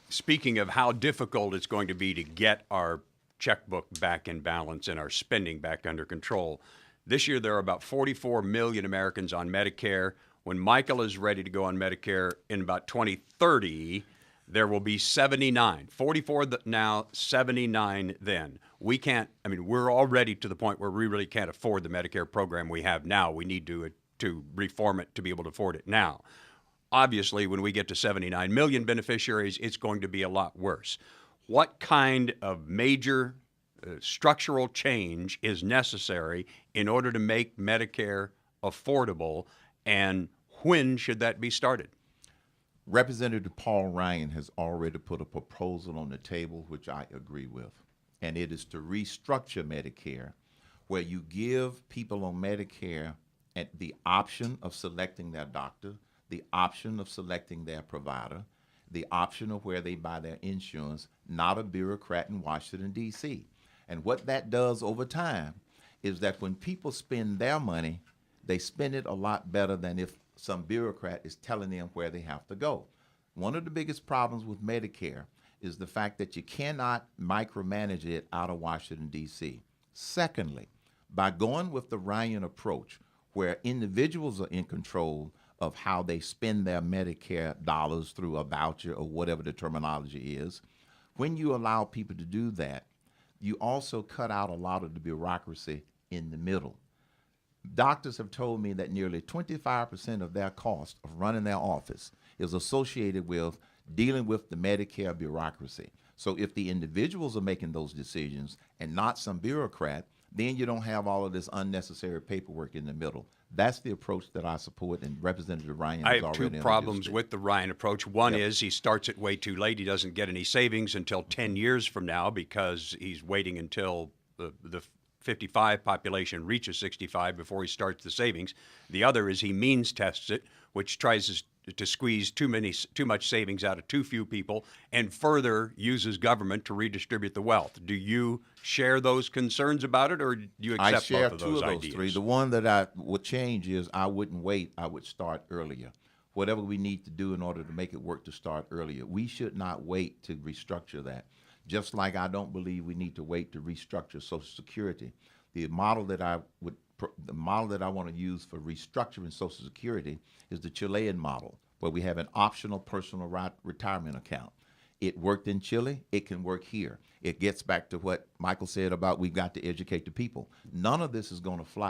Speaking of how difficult it's going to be to get our checkbook back in balance and our spending back under control, this year there are about 44 million Americans on Medicare. When Michael is ready to go on Medicare in about 2030, there will be 79. 44 now, 79 then. We can't, I mean, we're already to the point where we really can't afford the Medicare program we have now. We need to reform it to be able to afford it now. Obviously, when we get to 79 million beneficiaries, it's going to be a lot worse. What kind of major structural change is necessary in order to make Medicare affordable, and when should that be started? Representative Paul Ryan has already put a proposal on the table, which I agree with, and it is to restructure Medicare, where you give people on Medicare the option of selecting their doctor, the option of selecting their provider, the option of where they buy their insurance, not a bureaucrat in Washington, D.C. And what that does over time is that when people spend their money, they spend it a lot better than if some bureaucrat is telling them where they have to go. One of the biggest problems with Medicare is the fact that you cannot micromanage it out of Washington, D.C. Secondly, by going with the Ryan approach, where individuals are in control of how they spend their Medicare dollars through a voucher or whatever the terminology is, when you allow people to do that, you also cut out a lot of the bureaucracy in the middle. Doctors have told me that nearly 25% of their cost of running their office is associated with dealing with the Medicare bureaucracy. So if the individuals are making those decisions and not some bureaucrat, then you don't have all of this unnecessary paperwork in the middle. That's the approach that I support, and Representative Ryan I has have already two problems introduced it. with the Ryan approach. One is he starts it way too late. He doesn't get any savings until 10 years from now because he's waiting until the 55 population reaches 65 before he starts the savings. The other is he means tests it, which tries to squeeze too much savings out of too few people, and further uses government to redistribute the wealth. Do you share those concerns about it, or do you accept I share both of two those of those ideas? three. The one that I would change is I wouldn't wait. I would start earlier. Whatever we need to do in order to make it work to start earlier. We should not wait to restructure that. Just like I don't believe we need to wait to restructure Social Security. The model that I want to use for restructuring Social Security is the Chilean model, where we have an optional personal retirement account. It worked in Chile. It can work here. It gets back to what Michael said about we've got to educate the people. None of this is going to fly